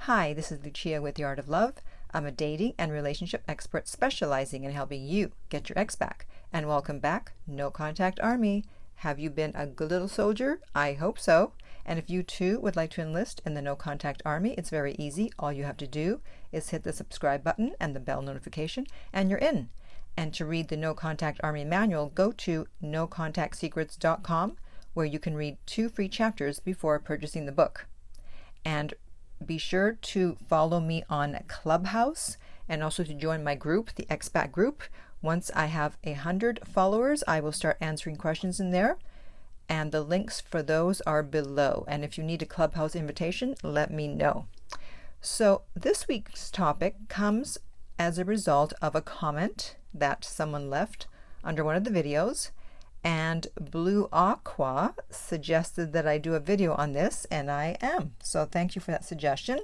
Hi, this is Lucia with The Art of Love. I'm a dating and relationship expert specializing in helping you get your ex back. And welcome back, No Contact Army. Have you been a good little soldier? I hope so. And if you too would like to enlist in the No Contact Army, it's very easy. All you have to do is hit the subscribe button and the bell notification, and you're in. And to read the No Contact Army manual, go to nocontactsecrets.com, where you can read 2 free chapters before purchasing the book. And be sure to follow me on Clubhouse and also to join my group, the Expat group. Once I have 100 followers, I will start answering questions in there. And the links for those are below. And if you need a Clubhouse invitation, let me know. So this week's topic comes as a result of a comment that someone left under one of the videos. And Blue Aqua suggested that I do a video on this, and I am. So thank you for that suggestion.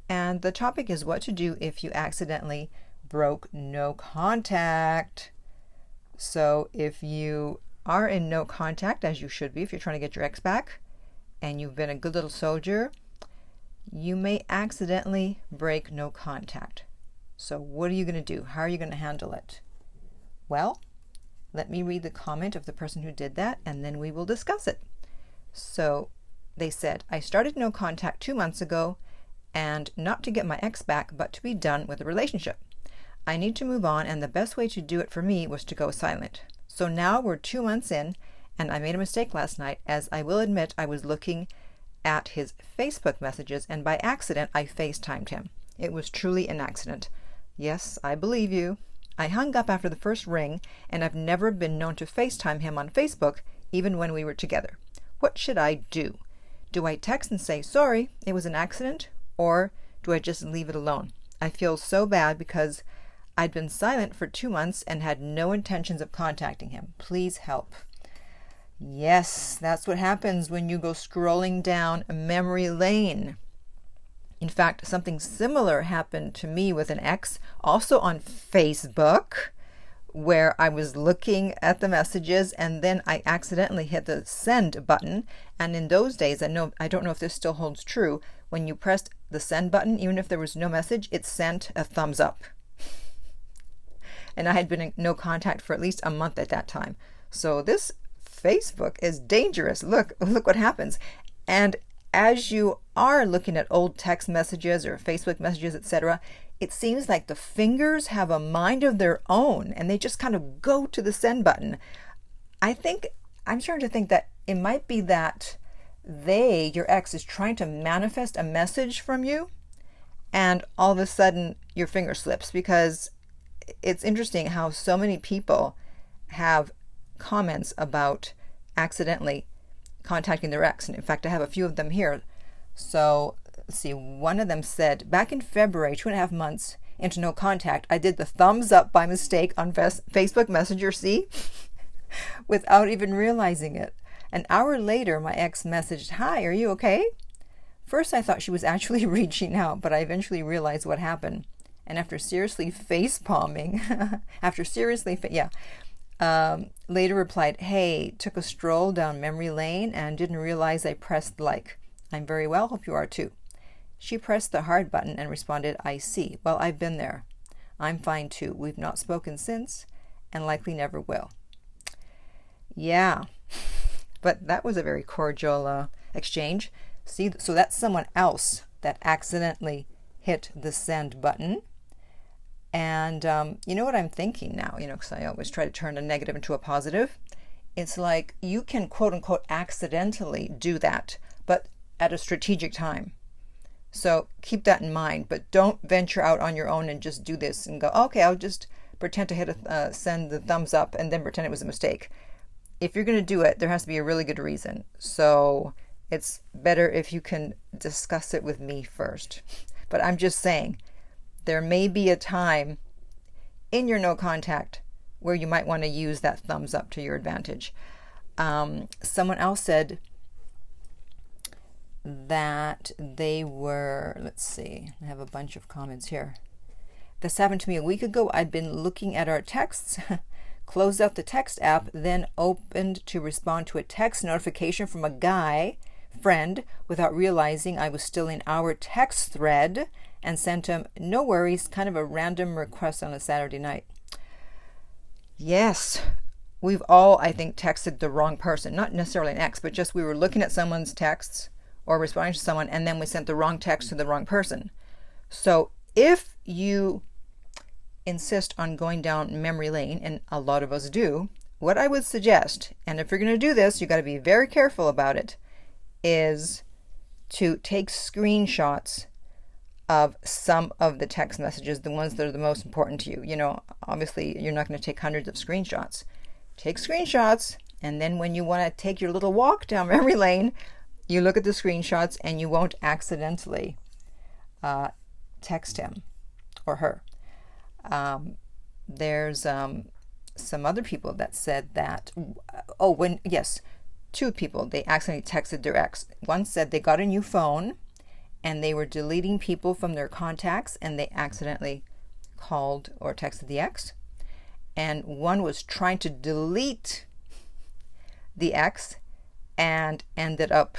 And the topic is what to do if you accidentally broke no contact. So if you are in no contact, as you should be if you're trying to get your ex back, and you've been a good little soldier, you may accidentally break no contact. So what are you going to do? How are you going to handle it? Well, let me read the comment of the person who did that, and then we will discuss it. So they said, I started no contact 2 months ago, and not to get my ex back, but to be done with the relationship. I need to move on, and the best way to do it for me was to go silent. So now we're 2 months in, and I made a mistake last night, as I will admit I was looking at his Facebook messages, and by accident I FaceTimed him. It was truly an accident. Yes, I believe you. I hung up after the first ring, and I've never been known to FaceTime him on Facebook, even when we were together. What should I do? Do I text and say, sorry, it was an accident? Or do I just leave it alone? I feel so bad because I'd been silent for 2 months and had no intentions of contacting him. Please help. Yes, that's what happens when you go scrolling down memory lane. In fact, something similar happened to me with an ex, also on Facebook, where I was looking at the messages and then I accidentally hit the send button. And in those days, I don't know if this still holds true, when you pressed the send button, even if there was no message, it sent a thumbs up. And I had been in no contact for at least a month at that time. So this Facebook is dangerous. Look what happens. And as you are looking at old text messages or Facebook messages, etc., it seems like the fingers have a mind of their own and they just kind of go to the send button. I'm starting to think that it might be that your ex, is trying to manifest a message from you, and all of a sudden your finger slips, because it's interesting how so many people have comments about accidentally contacting their ex. And in fact, I have a few of them here. So let's see, one of them said, back in February, 2.5 months into no contact, I did the thumbs up by mistake on Facebook Messenger, see? Without even realizing it. An hour later, my ex messaged, hi, are you okay? First, I thought she was actually reaching out, but I eventually realized what happened. And after seriously face palming, later replied, hey, took a stroll down memory lane and didn't realize I pressed like. I'm very well, hope you are too. She pressed the hard button and responded, I see. Well, I've been there. I'm fine too. We've not spoken since and likely never will. Yeah, but that was a very cordial exchange. See, so that's someone else that accidentally hit the send button. And you know what I'm thinking now, because I always try to turn a negative into a positive. It's like you can, quote unquote, accidentally do that, but at a strategic time. So keep that in mind, but don't venture out on your own and just do this and go, okay, I'll just pretend to hit send the thumbs up and then pretend it was a mistake. If you're going to do it, there has to be a really good reason. So it's better if you can discuss it with me first. But I'm just saying, there may be a time in your no contact where you might want to use that thumbs up to your advantage. Someone else said that they were, let's see, I have a bunch of comments here. This happened to me a week ago. I'd been looking at our texts, closed out the text app, then opened to respond to a text notification from a guy friend without realizing I was still in our text thread and sent him, no worries, kind of a random request on a Saturday night. Yes, we've all, I think, texted the wrong person. Not necessarily an ex, but just we were looking at someone's texts or responding to someone, and then we sent the wrong text to the wrong person. So if you insist on going down memory lane, and a lot of us do, what I would suggest, and if you're going to do this, you got to be very careful about it, is to take screenshots of some of the text messages, the ones that are the most important to you. You know, obviously you're not going to take hundreds of screenshots. Take screenshots, and then when you want to take your little walk down memory lane, you look at the screenshots and you won't accidentally text him or her. There's some other people that said that, two people, they accidentally texted their ex. One said they got a new phone and they were deleting people from their contacts and they accidentally called or texted the ex. And one was trying to delete the ex and ended up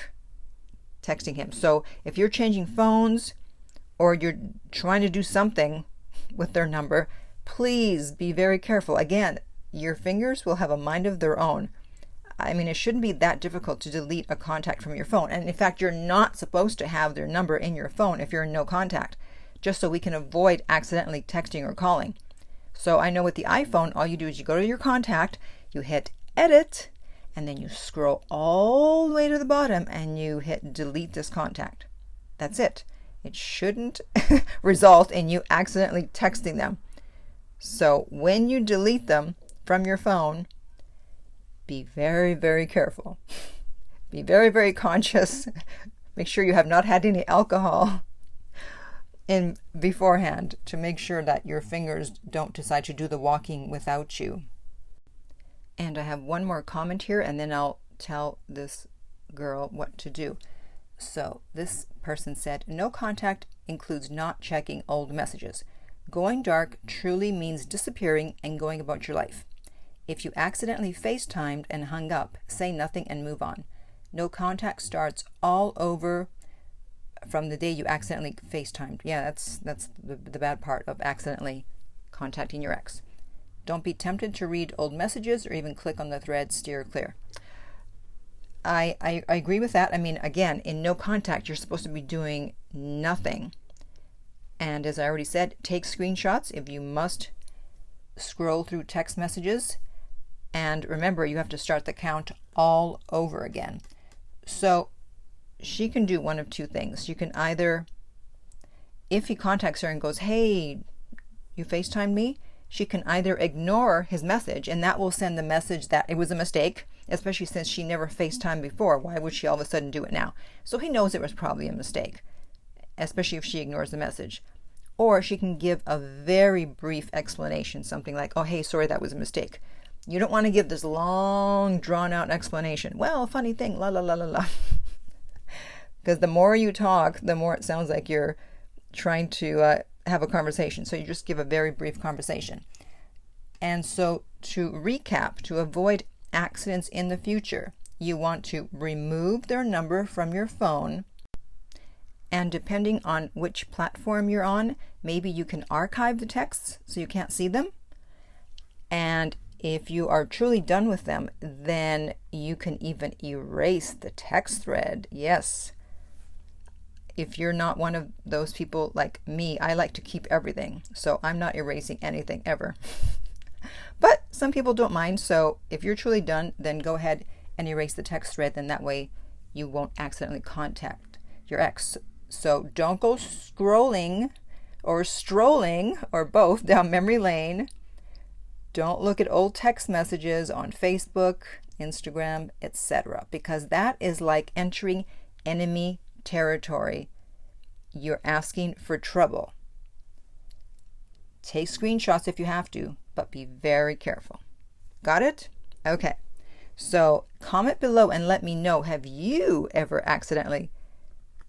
texting him. So if you're changing phones or you're trying to do something with their number, please be very careful. Again, your fingers will have a mind of their own. I mean, it shouldn't be that difficult to delete a contact from your phone. And in fact, you're not supposed to have their number in your phone if you're in no contact, just so we can avoid accidentally texting or calling. So I know with the iPhone, all you do is you go to your contact, you hit edit, and then you scroll all the way to the bottom and you hit delete this contact. That's it. It shouldn't result in you accidentally texting them. So when you delete them from your phone, be very, very careful. Be very, very conscious. Make sure you have not had any alcohol in beforehand to make sure that your fingers don't decide to do the walking without you. And I have one more comment here, and then I'll tell this girl what to do. So this person said, no contact includes not checking old messages. Going dark truly means disappearing and going about your life. If you accidentally FaceTimed and hung up, say nothing and move on. No contact starts all over from the day you accidentally FaceTimed. Yeah, that's the bad part of accidentally contacting your ex. Don't be tempted to read old messages or even click on the thread, steer clear. I agree with that. I mean, again, in no contact, you're supposed to be doing nothing. And as I already said, take screenshots if you must scroll through text messages. And remember, you have to start the count all over again. So she can do one of two things. You can either, if he contacts her and goes, hey, you FaceTimed me, she can either ignore his message, and that will send the message that it was a mistake, especially since she never FaceTimed before. Why would she all of a sudden do it now? So he knows it was probably a mistake, especially if she ignores the message. Or she can give a very brief explanation, something like, oh, hey, sorry, that was a mistake. You don't want to give this long, drawn-out explanation. Well, funny thing, la, la, la, la, la. Because the more you talk, the more it sounds like you're trying to have a conversation. So you just give a very brief conversation. And so to recap, to avoid accidents in the future, you want to remove their number from your phone. And depending on which platform you're on, maybe you can archive the texts so you can't see them. And if you are truly done with them, then you can even erase the text thread. Yes. If you're not one of those people like me, I like to keep everything. So I'm not erasing anything ever. But some people don't mind. So if you're truly done, then go ahead and erase the text thread. Then that way you won't accidentally contact your ex. So don't go scrolling or strolling or both down memory lane. Don't look at old text messages on Facebook, Instagram, etc. because that is like entering enemy territory. You're asking for trouble. Take screenshots if you have to, but be very careful. Got it? Okay. So comment below and let me know, have you ever accidentally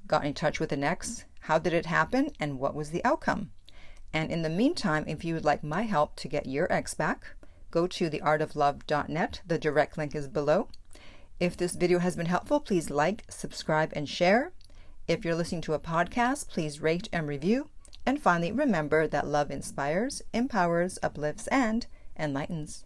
got in touch with an ex? How did it happen and what was the outcome? And in the meantime, if you would like my help to get your ex back, go to theartoflove.net. The direct link is below. If this video has been helpful, please like, subscribe, and share. If you're listening to a podcast, please rate and review. And finally, remember that love inspires, empowers, uplifts, and enlightens.